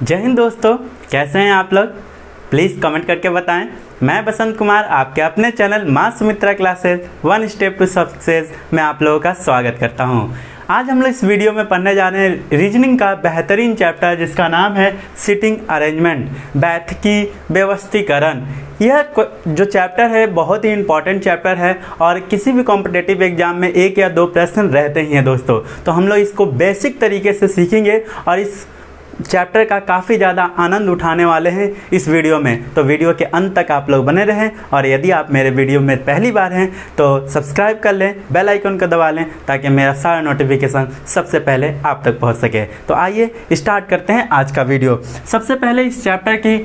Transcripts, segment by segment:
जय हिंद दोस्तों, कैसे हैं आप लोग? प्लीज़ कमेंट करके बताएं। मैं बसंत कुमार आपके अपने चैनल माँ Sumitra classes one step to success में आप लोगों का स्वागत करता हूं। आज हम लोग इस वीडियो में पढ़ने जा रहे हैं रीजनिंग का बेहतरीन चैप्टर जिसका नाम है सिटिंग अरेंजमेंट, बैठकी व्यवस्थीकरण। यह जो चैप्टर है बहुत ही इंपॉर्टेंट चैप्टर है और किसी भी कॉम्पिटिटिव एग्जाम में 1 या 2 प्रश्न रहते ही हैं दोस्तों। तो हम लोग इसको बेसिक तरीके से सीखेंगे और इस चैप्टर का काफ़ी ज़्यादा आनंद उठाने वाले हैं इस वीडियो में। तो वीडियो के अंत तक आप लोग बने रहें और यदि आप मेरे वीडियो में पहली बार हैं तो सब्सक्राइब कर लें, बेल आइकन को दबा लें ताकि मेरा सारा नोटिफिकेशन सबसे पहले आप तक पहुंच सके। तो आइए स्टार्ट करते हैं आज का वीडियो। सबसे पहले इस चैप्टर की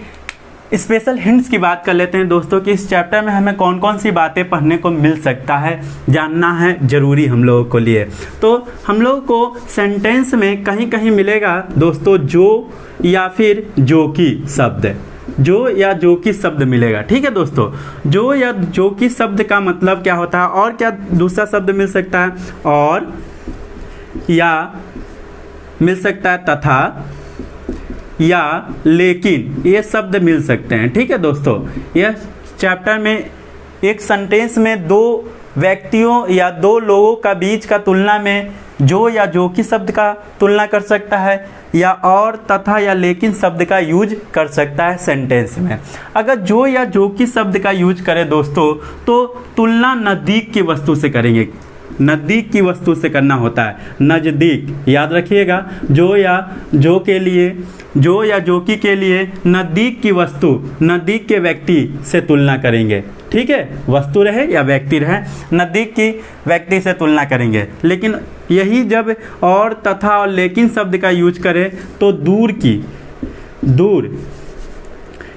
स्पेशल हिंट्स की बात कर लेते हैं दोस्तों कि इस चैप्टर में हमें कौन कौन सी बातें पढ़ने को मिल सकता है, जानना है ज़रूरी हम लोगों को लिए। तो हम लोगों को सेंटेंस में कहीं कहीं मिलेगा दोस्तों जो या फिर जो की शब्द, जो या जो की शब्द मिलेगा। ठीक है दोस्तों, जो या जो की शब्द का मतलब क्या होता है और क्या दूसरा शब्द मिल सकता है, और या मिल सकता है, तथा या लेकिन, ये शब्द मिल सकते हैं। ठीक है दोस्तों, यह चैप्टर में एक सेंटेंस में 2 व्यक्तियों या 2 लोगों का बीच का तुलना में जो या जो की शब्द का तुलना कर सकता है या और तथा या लेकिन शब्द का यूज कर सकता है सेंटेंस में। अगर जो या जो की शब्द का यूज करें दोस्तों तो तुलना नज़दीक की वस्तु से करेंगे, नज़दीक की वस्तु से करना होता है, नज़दीक। याद रखिएगा, जो या जो के लिए, जो या जो की के लिए नज़दीक की वस्तु, नज़दीक के व्यक्ति से तुलना करेंगे। ठीक है, वस्तु रहे या व्यक्ति रहे, नज़दीक की व्यक्ति से तुलना करेंगे। लेकिन यही जब और तथा और लेकिन शब्द का यूज करें तो दूर की, दूर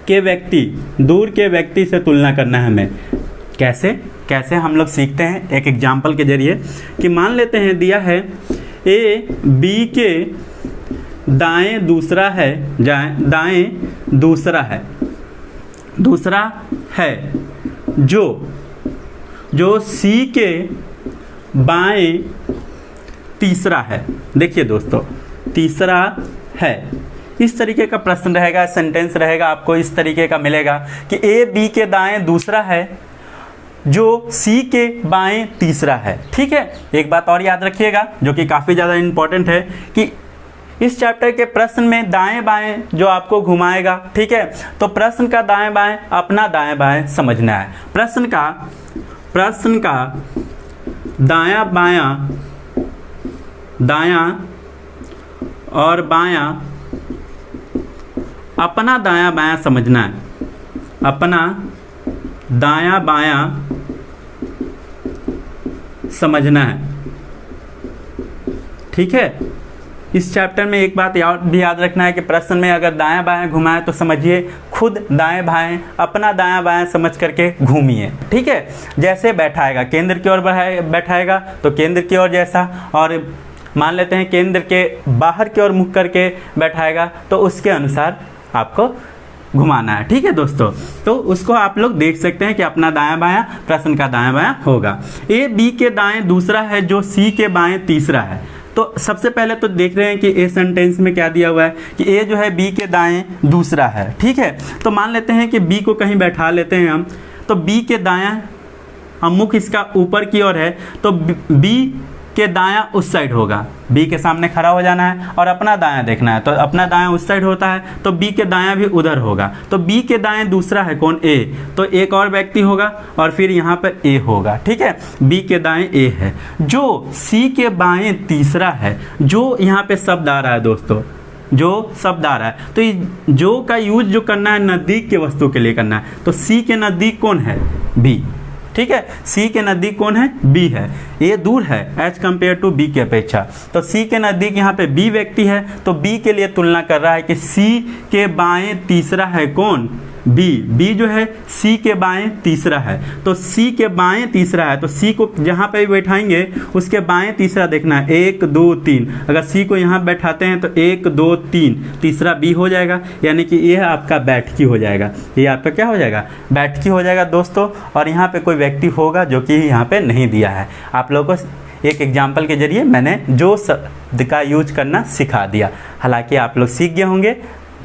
के व्यक्ति से तुलना करना है हमें। कैसे हम लोग सीखते हैं एक एग्जाम्पल के जरिए कि मान लेते हैं दिया है ए बी के दाएं दूसरा है, दाएं दूसरा है जो सी के बाएं तीसरा है। देखिए दोस्तों, तीसरा है, इस तरीके का प्रश्न रहेगा, सेंटेंस रहेगा, आपको इस तरीके का मिलेगा कि ए बी के दाएं दूसरा है जो सी के बाएं तीसरा है। ठीक है, एक बात और याद रखिएगा जो कि काफ़ी ज़्यादा इम्पोर्टेंट है कि इस चैप्टर के प्रश्न में दाएं बाएं जो आपको घुमाएगा, ठीक है, तो प्रश्न का दाएं बाएं अपना दाएं बाएं समझना है। प्रश्न का दायां बायां, दायां और बायां अपना दायां बायां समझना है, अपना दायां बायां समझना है। ठीक है, इस चैप्टर में एक बात भी याद रखना है कि प्रश्न में अगर दायां बायां घुमाए तो समझिए खुद दाएं बाएं अपना दायां बायां समझ करके घूमिए। ठीक है, जैसे बैठाएगा, केंद्र की ओर बैठाएगा तो केंद्र की ओर जैसा, और मान लेते हैं केंद्र के बाहर की ओर मुख करके बैठाएगा तो उसके अनुसार आपको घुमाना है। ठीक है दोस्तों, तो उसको आप लोग देख सकते हैं कि अपना दायां बायां प्रश्न का दायां बायां होगा। ए बी के दाएं दूसरा है जो सी के बाएं तीसरा है। तो सबसे पहले तो देख रहे हैं कि ए सेंटेंस में क्या दिया हुआ है कि ए जो है बी के दाएं दूसरा है। ठीक है, तो मान लेते हैं कि बी को कहीं बैठा लेते हैं हम, तो बी के दायां, हम मुख इसका ऊपर की ओर है तो बी के दायां उस साइड होगा, बी के सामने खड़ा हो जाना है और अपना दायां देखना है, तो अपना दायां उस साइड होता है तो बी के दायां भी उधर होगा। तो बी के दाएं दूसरा है कौन? ए, तो एक और व्यक्ति होगा और फिर यहाँ पर ए होगा। ठीक है, बी के दाएं ए है, जो सी के बाएं तीसरा है, जो यहाँ पे शब्द आ रहा है दोस्तों, जो शब्द आ रहा है, तो जो का यूज जो करना है नज़दीक के वस्तु के लिए करना है। तो सी के नज़दीक कौन है? बी। ठीक है, सी के नज़दीक कौन है? बी है। ये दूर है एज कम्पेयर टू बी की अपेक्षा, तो सी के नज़दीक यहाँ पे बी व्यक्ति है तो बी के लिए तुलना कर रहा है कि सी के बाएं तीसरा है कौन? बी जो है सी के बाएं तीसरा है, तो सी के बाएं तीसरा है तो सी को जहाँ पे भी बैठाएंगे उसके बाएं तीसरा देखना है, 1 2 3। अगर सी को यहाँ बैठाते हैं तो 1 2 3, तीसरा बी हो जाएगा, यानी कि यह आपका बैठकी हो जाएगा। ये आपका क्या हो जाएगा? बैठकी हो जाएगा दोस्तों। और यहाँ पे कोई व्यक्ति होगा जो कि यहाँ पे नहीं दिया है। आप लोगों को एक एग्जाम्पल के जरिए मैंने जो शब्द का यूज करना सिखा दिया। हालांकि आप लोग सीख गए होंगे,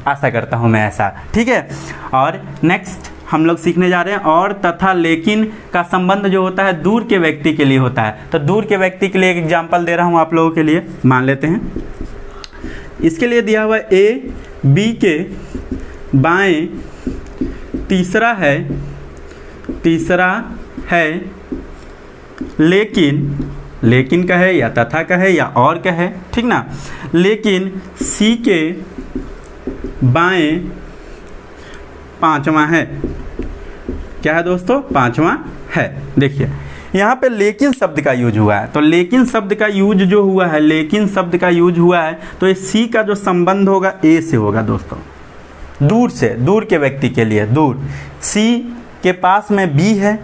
आशा करता हूँ मैं ऐसा, ठीक है। और नेक्स्ट हम लोग सीखने जा रहे हैं और तथा लेकिन का संबंध जो होता है दूर के व्यक्ति के लिए होता है। तो दूर के व्यक्ति के लिए एक एग्जाम्पल दे रहा हूँ आप लोगों के लिए, मान लेते हैं। इसके लिए दिया हुआ ए बी के बाएं तीसरा है लेकिन कहे या तथा कहे या और कहे, ठीक ना। लेकिन सी के बाएं पांचवा है। क्या है दोस्तों? पांचवा है। देखिए यहाँ पे लेकिन शब्द का यूज हुआ है, तो लेकिन शब्द का यूज जो हुआ है, लेकिन शब्द का यूज हुआ है तो इस सी का जो संबंध होगा ए से होगा दोस्तों, दूर से, दूर के व्यक्ति के लिए दूर। सी के पास में बी है,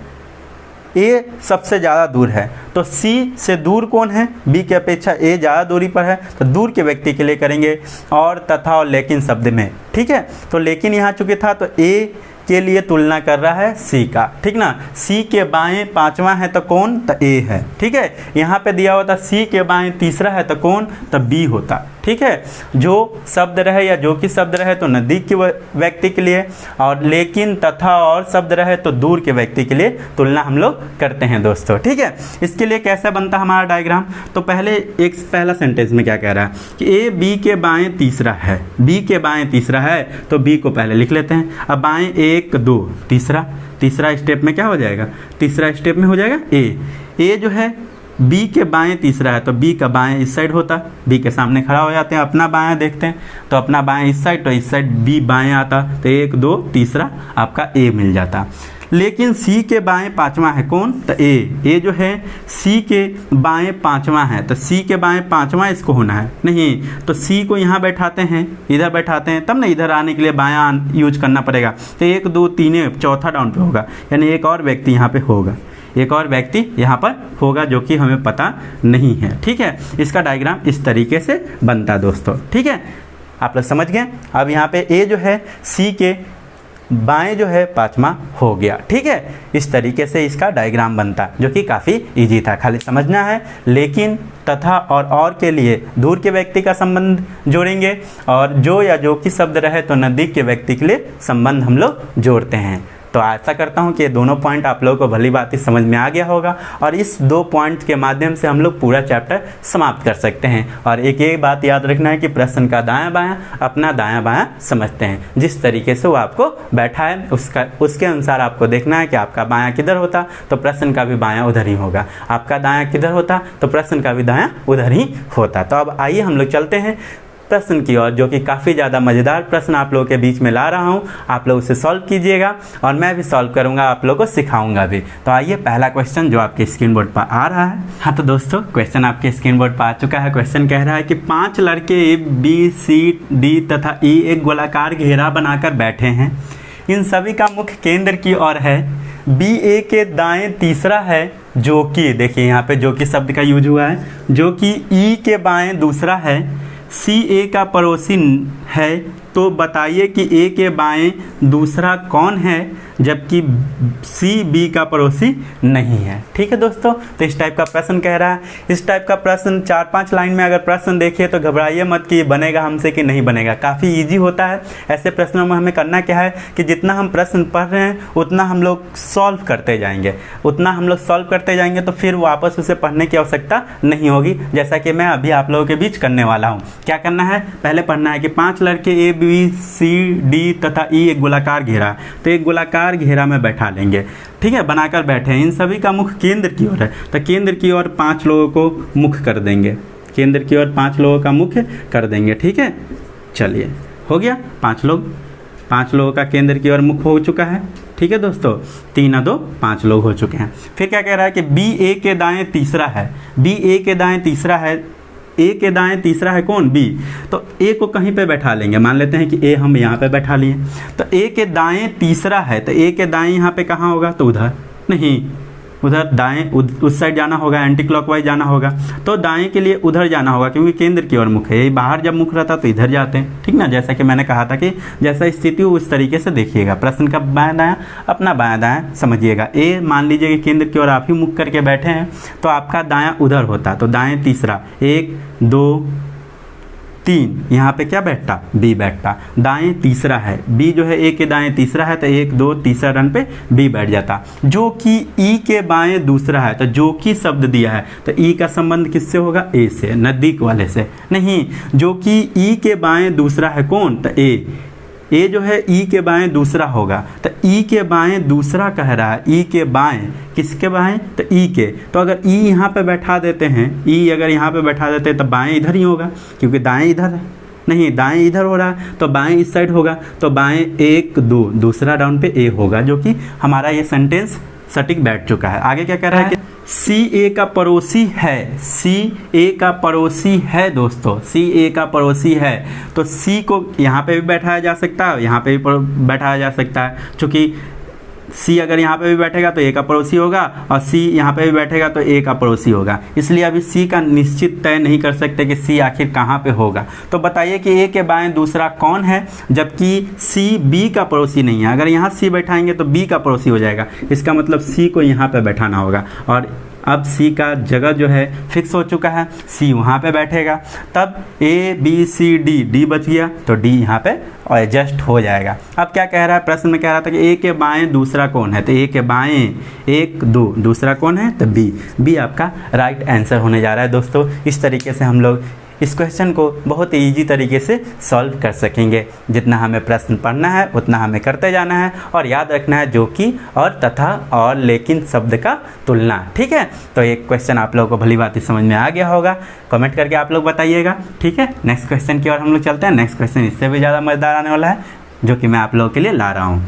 ए सबसे ज़्यादा दूर है, तो सी से दूर कौन है? बी की अपेक्षा ए ज़्यादा दूरी पर है, तो दूर के व्यक्ति के लिए करेंगे और तथा और लेकिन शब्द में, ठीक है। तो लेकिन यहाँ चूँकि था तो ए के लिए तुलना कर रहा है सी का, ठीक ना। सी के बाएं पांचवा है तो कौन? तो ए है, ठीक है। यहाँ पे दिया होता सी के बाएं तीसरा है तो कौन? तो बी होता, ठीक है। जो शब्द रहे या जो कि शब्द रहे तो नज़दीक के व्यक्ति के लिए, और लेकिन तथा और शब्द रहे तो दूर के व्यक्ति के लिए तुलना हम लोग करते हैं दोस्तों, ठीक है। इसके लिए कैसा बनता हमारा डायग्राम? तो पहला सेंटेंस में क्या कह रहा है कि ए बी के बाएं तीसरा है, बी के बाएं तीसरा है तो बी को पहले लिख लेते हैं। अब बाएं 1 2 तीसरा स्टेप में क्या हो जाएगा? तीसरा स्टेप में हो जाएगा ए जो है बी के बाएं तीसरा है तो बी का बाएं इस साइड होता, बी के सामने खड़ा हो जाते हैं, अपना बाएं देखते हैं तो अपना बाएं इस साइड, तो इस साइड बी बाएं आता, तो 1 2 तीसरा आपका ए मिल जाता। लेकिन सी के बाएं पांचवा है कौन? तो ए जो है सी के बाएं पांचवा है, तो सी के बाएं पांचवा इसको होना है नहीं, तो सी को यहाँ बैठाते हैं, इधर बैठाते हैं, तब ना इधर आने के लिए बायां यूज करना पड़ेगा। तो 1 2 3 चौथा डाउन पे होगा, यानी एक और व्यक्ति यहाँ पे होगा, एक और व्यक्ति यहाँ पर होगा जो कि हमें पता नहीं है, ठीक है। इसका डायग्राम इस तरीके से बनता दोस्तों, ठीक है। आप लोग समझ गए। अब यहाँ पे ए जो है सी के बाएं जो है पांचवा हो गया, ठीक है। इस तरीके से इसका डायग्राम बनता, जो कि काफ़ी इजी था, खाली समझना है। लेकिन तथा और के लिए दूर के व्यक्ति का संबंध जोड़ेंगे, और जो या जो कि शब्द रहे तो नज़दीक के व्यक्ति के लिए संबंध हम लोग जोड़ते हैं। तो आशा करता हूँ कि ये दोनों पॉइंट आप लोगों को भली बात ही समझ में आ गया होगा, और इस 2 पॉइंट के माध्यम से हम लोग पूरा चैप्टर समाप्त कर सकते हैं। और एक ये बात याद रखना है कि प्रश्न का दायां बायां अपना दायां बायां समझते हैं, जिस तरीके से वो आपको बैठा है उसके अनुसार आपको देखना है कि आपका बायां किधर होता तो प्रश्न का भी बायां उधर ही होगा, आपका दायां किधर होता तो प्रश्न का भी दायां उधर ही होता। तो अब आइए हम लोग चलते हैं प्रश्न की ओर, जो कि काफ़ी ज़्यादा मज़ेदार प्रश्न आप लोगों के बीच में ला रहा हूँ। आप लोग उसे सॉल्व कीजिएगा और मैं भी सॉल्व करूँगा, आप लोगों को सिखाऊंगा भी। तो आइए पहला क्वेश्चन जो आपके स्क्रीन बोर्ड पर आ रहा है। हाँ तो दोस्तों क्वेश्चन आपके स्क्रीन बोर्ड पर आ चुका है। क्वेश्चन कह रहा है कि 5 लड़के ए बी सी डी तथा ई एक गोलाकार घेरा बनाकर बैठे हैं। इन सभी का मुख्य केंद्र की ओर है। बी ए के दाएँ तीसरा है, जो कि देखिए यहाँ पे जो कि शब्द का यूज हुआ है, जो कि ई के बाएँ दूसरा है। सी ए का पड़ोसी है, तो बताइए कि ए के बाएं दूसरा कौन है, जबकि सी बी का पड़ोसी नहीं है। ठीक है दोस्तों, तो इस टाइप का प्रश्न कह रहा है। इस टाइप का प्रश्न 4-5 लाइन में अगर प्रश्न देखिए तो घबराइए मत कि बनेगा हमसे कि नहीं बनेगा, काफ़ी इजी होता है। ऐसे प्रश्नों में हमें करना क्या है कि जितना हम प्रश्न पढ़ रहे हैं उतना हम लोग सॉल्व करते जाएंगे, तो फिर वापस उसे पढ़ने की आवश्यकता नहीं होगी, जैसा कि मैं अभी आप लोगों के बीच करने वाला हूँ। क्या करना है, पहले पढ़ना है कि 5 लड़के ए बी सी डी तथा ई एक गोलाकार घेरा, तो एक गोलाकार घेरा में बैठा लेंगे, ठीक है, बनाकर बैठे हैं। इन सभी का मुख केंद्र की ओर है, तो केंद्र की ओर 5 लोगों को मुख कर देंगे, केंद्र की ओर 5 लोगों का मुख कर देंगे। ठीक है, चलिए हो गया, 5 लोगों का केंद्र की ओर मुख हो चुका है। ठीक है दोस्तों, 3 और 2 5 लोग हो चुके हैं। फिर क्या कह रहा है कि बी ए के दाएं तीसरा है, बी ए के दाएं तीसरा है, ए के दाएं तीसरा है कौन, बी, तो ए को कहीं पे बैठा लेंगे। मान लेते हैं कि ए हम यहाँ पे बैठा लिए, तो ए के दाएं तीसरा है, तो ए के दाएं यहाँ पे कहाँ होगा, तो उधर नहीं, उधर दाएं उस साइड जाना होगा, एंटी क्लॉकवाइज जाना होगा, तो दाएं के लिए उधर जाना होगा क्योंकि केंद्र की ओर मुख है। बाहर जब मुख रहता तो इधर जाते हैं, ठीक ना, जैसा कि मैंने कहा था कि जैसा स्थिति हो उस तरीके से देखिएगा। प्रश्न का बायां दायां अपना बायां दायां समझिएगा। ए मान लीजिए कि केंद्र की ओर आप ही मुख करके बैठे हैं, तो आपका दायां उधर होता, तो दाएं तीसरा 1 2 3, यहाँ पे क्या बैठता, बी बैठता। दाएं तीसरा है, बी जो है ए के दाएं तीसरा है, तो 1 2 तीसरा रन पे बी बैठ जाता। जो कि ई के बाएं दूसरा है, तो जो कि शब्द दिया है तो ई का संबंध किससे होगा, ए से, नज़दीक वाले से। नहीं, जो कि ई के बाएं दूसरा है कौन, तो ए जो है ई के बाएं दूसरा होगा, तो ई के बाएं दूसरा कह रहा है, ई के बाएं, किसके बाएं, तो ई के। तो अगर ई यहाँ पे बैठा देते हैं, ई अगर यहाँ पे बैठा देते हैं तो बाएं इधर ही होगा, क्योंकि दाएं इधर है, नहीं दाएं इधर हो रहा है तो बाएं इस साइड होगा, तो बाएं 1 2 दूसरा राउंड पे ए होगा, जो कि हमारा ये सेंटेंस सटीक बैठ चुका है। आगे क्या कह रहा है कि सी ए का पड़ोसी है, सी ए का पड़ोसी है दोस्तों, सी ए का पड़ोसी है, तो सी को यहाँ पे भी बैठाया जा सकता है, यहाँ पे भी बैठाया जा सकता है, क्योंकि सी अगर यहाँ पे भी बैठेगा तो ए का पड़ोसी होगा, और सी यहाँ पे भी बैठेगा तो ए का पड़ोसी होगा। इसलिए अभी सी का निश्चित तय नहीं कर सकते कि सी आखिर कहाँ पे होगा। तो बताइए कि ए के बाएं दूसरा कौन है, जबकि सी बी का पड़ोसी नहीं है। अगर यहाँ सी बैठाएंगे तो बी का पड़ोसी हो जाएगा, इसका मतलब सी को यहाँ पे बैठाना होगा, और अब सी का जगह जो है फिक्स हो चुका है, सी वहाँ पे बैठेगा। तब A B C D, D बच गया तो डी यहाँ पे एडजस्ट हो जाएगा। अब क्या कह रहा है, प्रश्न में कह रहा था कि ए के बाएं दूसरा कौन है, तो ए के बाएं 1 2 दूसरा कौन है, तो बी, बी आपका राइट आंसर होने जा रहा है दोस्तों। इस तरीके से हम लोग इस क्वेश्चन को बहुत ईजी तरीके से सॉल्व कर सकेंगे। जितना हमें प्रश्न पढ़ना है उतना हमें करते जाना है, और याद रखना है जो कि और तथा और लेकिन शब्द का तुलना, ठीक है। तो एक क्वेश्चन आप लोगों को भली बात समझ में आ गया होगा, कमेंट करके आप लोग बताइएगा, ठीक है। नेक्स्ट क्वेश्चन की ओर हम लोग चलते हैं। नेक्स्ट क्वेश्चन इससे भी ज़्यादा मज़ेदार आने वाला है, जो कि मैं आप लोगों के लिए ला रहा हूँ।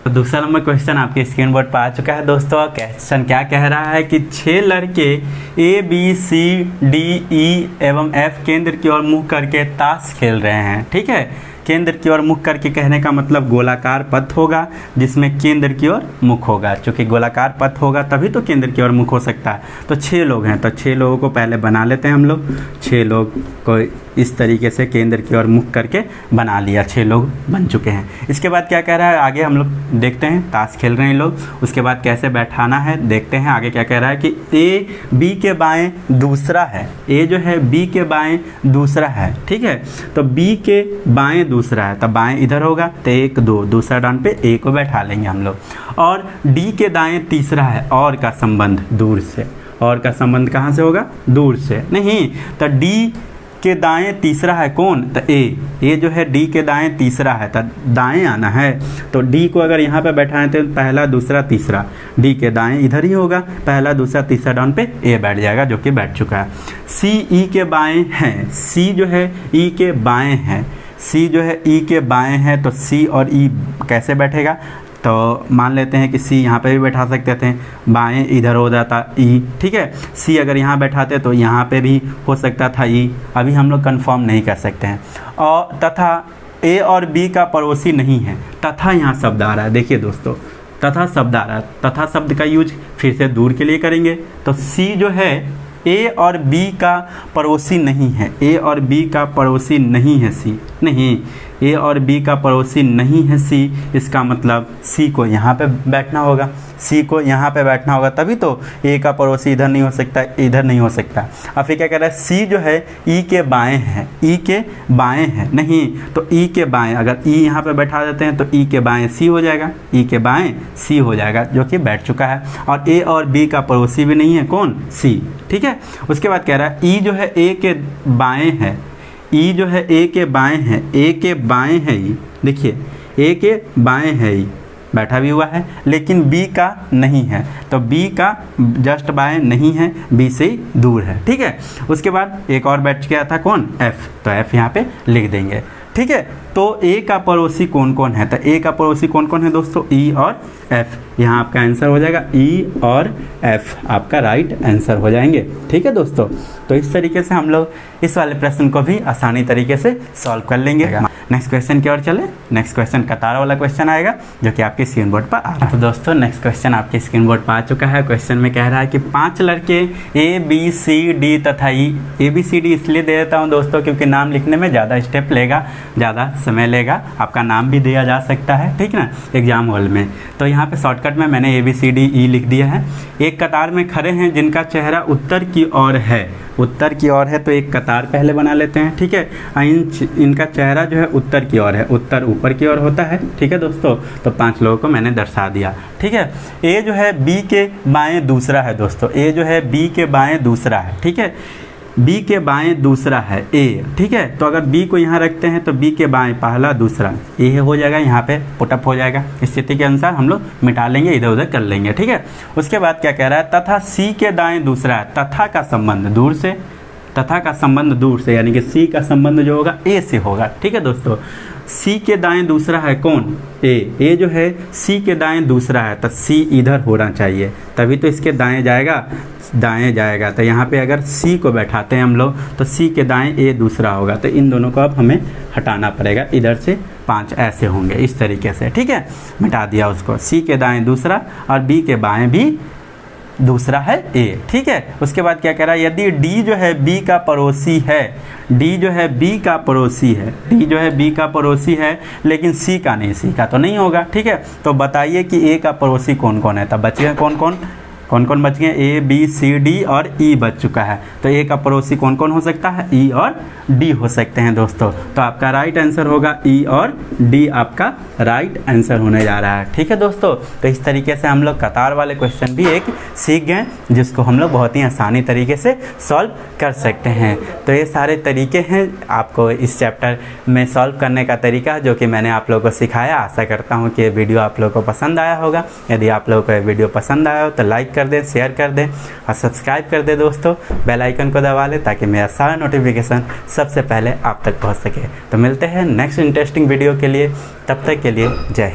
तो दूसरा नंबर क्वेश्चन आपके स्क्रीन बोर्ड पर आ चुका है दोस्तों। क्वेश्चन क्या कह रहा है कि 6 लड़के ए बी सी डी ई एवं एफ केंद्र की ओर मुँह करके ताश खेल रहे हैं, ठीक है। केंद्र की ओर मुख करके कहने का मतलब गोलाकार पथ होगा जिसमें केंद्र की ओर मुख होगा, क्योंकि गोलाकार पथ होगा तभी तो केंद्र की ओर मुख हो सकता है। तो 6 लोग हैं, तो 6 लोगों को पहले बना लेते हैं हम लोग। 6 लोग को इस तरीके से केंद्र की ओर मुख करके बना लिया, 6 लोग बन चुके हैं। इसके बाद क्या कह रहा है, आगे हम लोग देखते हैं, ताश खेल रहे हैं लोग, उसके बाद कैसे बैठाना है देखते हैं। आगे क्या कह रहा है कि ए बी के बाएं दूसरा है, ए जो है बी के बाएं दूसरा है, ठीक है। तो बी के बाएं दूसरा है, तो बाएं इधर होगा, तो 1 2 दूसरा डान पे ए को बैठा लेंगे हम लोग। और डी के दाएं तीसरा है, और का संबंध दूर से, और का संबंध कहाँ से होगा, दूर से, नहीं तो डी के दाएं तीसरा है कौन, तो ए जो है डी के दाएं तीसरा है, तो दाएं आना है। तो डी को अगर यहाँ पे बैठाएं तो पहला दूसरा तीसरा, डी के दाएं इधर ही होगा, पहला दूसरा तीसरा डाउन पे ए बैठ जाएगा, जो कि बैठ चुका है। सी ई के बाएं हैं, सी जो है ई के बाएं है, सी जो है ई के बाएं है, तो सी और ई कैसे बैठेगा, तो मान लेते हैं कि सी यहाँ पे भी बैठा सकते थे, बाएं इधर हो जाता ई, ठीक है। सी अगर यहाँ बैठाते तो यहाँ पे भी हो सकता था ई, अभी हम लोग कंफर्म नहीं कर सकते हैं। और तथा ए और बी का पड़ोसी नहीं है, तथा यहाँ शब्द आ रहा है, देखिए दोस्तों तथा शब्द आ रहा है, तथा शब्द का यूज फिर से दूर के लिए करेंगे। तो सी जो है ए और बी का पड़ोसी नहीं है, ए और बी का पड़ोसी नहीं है सी, नहीं ए और बी का पड़ोसी नहीं है सी, इसका मतलब सी को यहाँ पे बैठना होगा, सी को यहाँ पे बैठना होगा, तभी तो ए का पड़ोसी इधर नहीं हो सकता, इधर नहीं हो सकता। अब फिर क्या कह रहा है, सी जो है ई के बाएं है, ई के बाएं है, नहीं तो ई के बाएं, अगर ई यहाँ पे बैठा देते हैं तो ई के बाएं सी हो जाएगा, ई के बाएं सी हो जाएगा, जो कि बैठ चुका है। और ए और बी का पड़ोसी भी नहीं है कौन, सी, ठीक है। उसके बाद कह रहा है ई जो है ए के बाएं है, ई जो है ए के बाएं है, ए के बाएं है ई, देखिए ए के बाएं है ई, बैठा भी हुआ है, लेकिन बी का नहीं है, तो बी का जस्ट बाएं नहीं है, बी से दूर है, ठीक है। उसके बाद एक और बैठ गया था कौन, एफ, तो एफ यहाँ पे लिख देंगे, ठीक है। तो ए का पड़ोसी कौन कौन है, तो ए का पड़ोसी कौन कौन है दोस्तों, ई और एफ, यहाँ आपका आंसर हो जाएगा ई और एफ आपका राइट आंसर हो जाएंगे, ठीक है दोस्तों। तो इस तरीके से हम लोग इस वाले प्रश्न को भी आसानी तरीके से सॉल्व कर लेंगे। नेक्स्ट क्वेश्चन की ओर चले। नेक्स्ट क्वेश्चन कतार वाला क्वेश्चन आएगा, जो कि आपके स्क्रीन बोर्ड पर आ रहा है। तो दोस्तों नेक्स्ट क्वेश्चन आपके स्क्रीन बोर्ड पर आ चुका है। क्वेश्चन में कह रहा है कि 5 लड़के ए बी सी डी तथा ई, ए बी सी डी इसलिए दे देता हूँ दोस्तों क्योंकि नाम लिखने में ज़्यादा स्टेप लेगा, ज़्यादा समय लेगा, आपका नाम भी दिया जा सकता है, ठीक ना, एग्जाम हॉल में। तो यहाँ पे शॉर्टकट में मैंने ABCDE लिख दिया है। एक कतार में खड़े हैं जिनका चेहरा उत्तर की ओर है, उत्तर की ओर है तो एक कतार पहले बना लेते हैं, ठीक है। इनका चेहरा जो है उत्तर की ओर है, उत्तर ऊपर की ओर होता है, ठीक है दोस्तों। तो 5 लोगों को मैंने दर्शा दिया, ठीक है। ए जो है B के बाएं दूसरा है दोस्तों, ए जो है B के बाएं दूसरा है, ठीक है। B के बाएं दूसरा है A, ठीक है। तो अगर B को यहाँ रखते हैं तो B के बाएं पहला दूसरा A हो जाएगा, यहाँ पे पुटअप हो जाएगा। स्थिति के अनुसार हम लोग मिटा लेंगे, इधर उधर कर लेंगे, ठीक है। उसके बाद क्या कह रहा है, तथा C के दाएं दूसरा है, तथा का संबंध दूर से, तथा का संबंध दूर से यानी कि C का संबंध जो होगा A से होगा, ठीक है दोस्तों। C के दाएं दूसरा है कौन, A जो है C के दाएं दूसरा है, तो C इधर होना चाहिए, तभी तो इसके दाएं जाएगा। तो यहाँ पे अगर C को बैठाते हैं हम लोग तो C के दाएं A दूसरा होगा, तो इन दोनों को अब हमें हटाना पड़ेगा, इधर से 5 ऐसे होंगे, इस तरीके से, ठीक है। मिटा दिया उसको, C के दाएं दूसरा और B के बाएं भी दूसरा है A, ठीक है। उसके बाद क्या कह रहा है, यदि D जो है B का पड़ोसी है, D जो है B का पड़ोसी है, D जो है B का पड़ोसी है लेकिन C का नहीं, C का तो नहीं होगा, ठीक है। तो बताइए कि A का पड़ोसी कौन कौन है, तब बच गए कौन कौन बच गए, A B C D और E बच चुका है। तो A का पड़ोसी कौन कौन हो सकता है, E और D हो सकते हैं दोस्तों। तो आपका राइट आंसर होगा E और D आपका राइट आंसर होने जा रहा है, ठीक है दोस्तों। तो इस तरीके से हम लोग कतार वाले क्वेश्चन भी एक सीख गए, जिसको हम लोग बहुत ही आसानी तरीके से सॉल्व कर सकते हैं। तो ये सारे तरीके हैं आपको इस चैप्टर में सॉल्व करने का तरीका, जो कि मैंने आप लोगों को सिखाया। आशा करता हूँ कि वीडियो आप लोगों को पसंद आया होगा। यदि आप लोगों को वीडियो पसंद आया हो तो लाइक कर दें, शेयर कर दें और सब्सक्राइब कर दें दोस्तों। बेल आइकन को दबा लें ताकि मेरा सारा नोटिफिकेशन सबसे पहले आप तक पहुंच सके। तो मिलते हैं नेक्स्ट इंटरेस्टिंग वीडियो के लिए, तब तक के लिए जय हिंद।